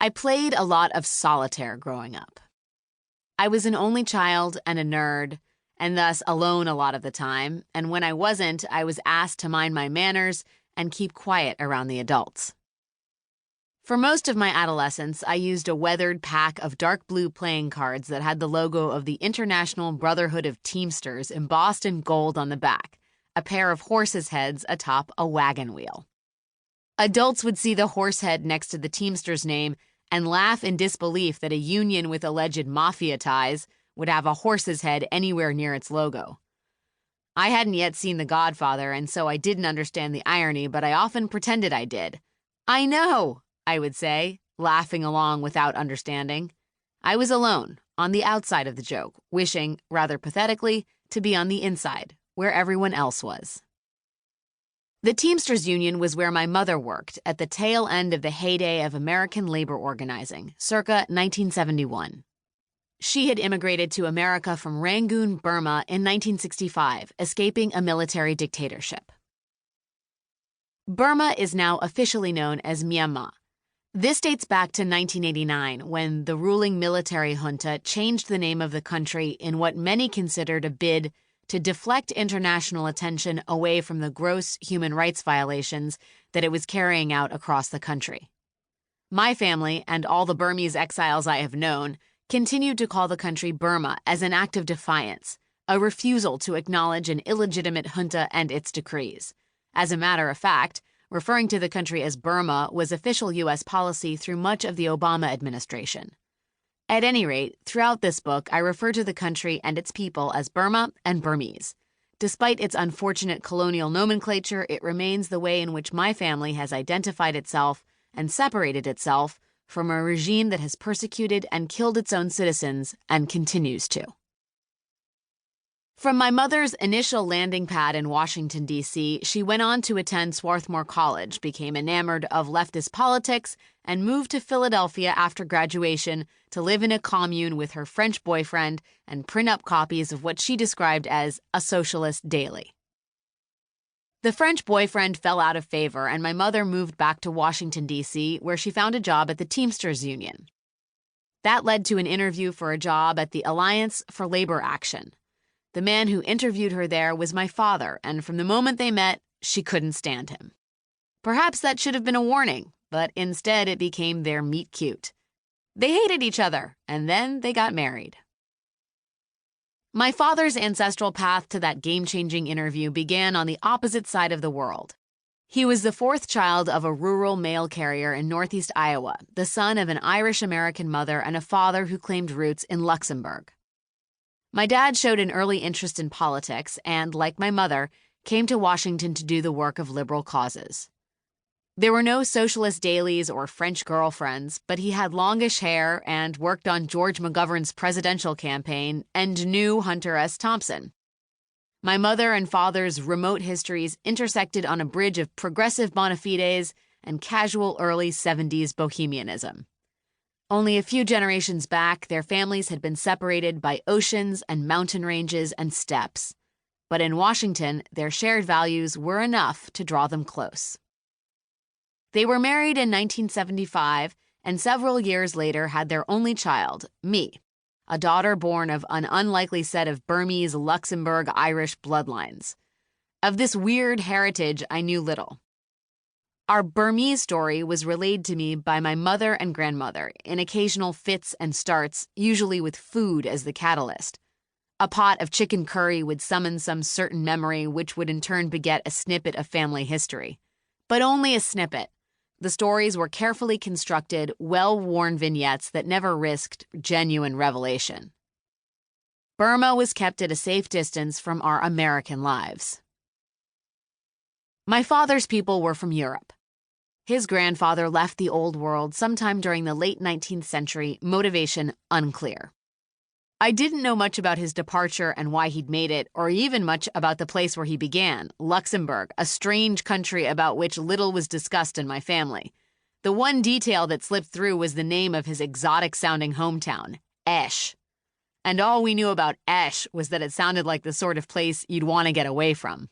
I played a lot of solitaire growing up. I was an only child and a nerd, and thus alone a lot of the time, and when I wasn't, I was asked to mind my manners and keep quiet around the adults. For most of my adolescence, I used a weathered pack of dark blue playing cards that had the logo of the International Brotherhood of Teamsters embossed in gold on the back, a pair of horses' heads atop a wagon wheel. Adults would see the horse head next to the Teamsters name and laugh in disbelief that a union with alleged mafia ties would have a horse's head anywhere near its logo. I hadn't yet seen The Godfather, and so I didn't understand the irony, but I often pretended I did. "I know," I would say, laughing along without understanding. I was alone, on the outside of the joke, wishing, rather pathetically, to be on the inside, where everyone else was. The Teamsters Union was where my mother worked at the tail end of the heyday of American labor organizing, circa 1971. She had immigrated to America from Rangoon, Burma in 1965, escaping a military dictatorship. Burma is now officially known as Myanmar. This dates back to 1989, when the ruling military junta changed the name of the country in what many considered a bid to deflect international attention away from the gross human rights violations that it was carrying out across the country. My family, and all the Burmese exiles I have known, continued to call the country Burma as an act of defiance, a refusal to acknowledge an illegitimate junta and its decrees. As a matter of fact, referring to the country as Burma was official U.S. policy through much of the Obama administration. At any rate, throughout this book, I refer to the country and its people as Burma and Burmese. Despite its unfortunate colonial nomenclature, it remains the way in which my family has identified itself and separated itself from a regime that has persecuted and killed its own citizens and continues to. From my mother's initial landing pad in Washington, D.C., she went on to attend Swarthmore College, became enamored of leftist politics, and moved to Philadelphia after graduation to live in a commune with her French boyfriend and print up copies of what she described as a socialist daily. The French boyfriend fell out of favor, and my mother moved back to Washington, D.C., where she found a job at the Teamsters Union. That led to an interview for a job at the Alliance for Labor Action. The man who interviewed her there was my father, and from the moment they met, she couldn't stand him. Perhaps that should have been a warning, but instead it became their meet cute. They hated each other, and then they got married. My father's ancestral path to that game-changing interview began on the opposite side of the world. He was the fourth child of a rural mail carrier in northeast Iowa, the son of an Irish-American mother and a father who claimed roots in Luxembourg. My dad showed an early interest in politics and, like my mother, came to Washington to do the work of liberal causes. There were no socialist dailies or French girlfriends, but he had longish hair and worked on George McGovern's presidential campaign and knew Hunter S. Thompson. My mother and father's remote histories intersected on a bridge of progressive bona fides and casual early 70s bohemianism. Only a few generations back, their families had been separated by oceans and mountain ranges and steppes. But in Washington, their shared values were enough to draw them close. They were married in 1975, and several years later had their only child, me, a daughter born of an unlikely set of Burmese, Luxembourg, Irish bloodlines. Of this weird heritage, I knew little. Our Burmese story was relayed to me by my mother and grandmother in occasional fits and starts, usually with food as the catalyst. A pot of chicken curry would summon some certain memory, which would in turn beget a snippet of family history. But only a snippet. The stories were carefully constructed, well-worn vignettes that never risked genuine revelation. Burma was kept at a safe distance from our American lives. My father's people were from Europe. His grandfather left the Old World sometime during the late 19th century, motivation unclear. I didn't know much about his departure and why he'd made it, or even much about the place where he began, Luxembourg, a strange country about which little was discussed in my family. The one detail that slipped through was the name of his exotic-sounding hometown, Esch. And all we knew about Esch was that it sounded like the sort of place you'd want to get away from.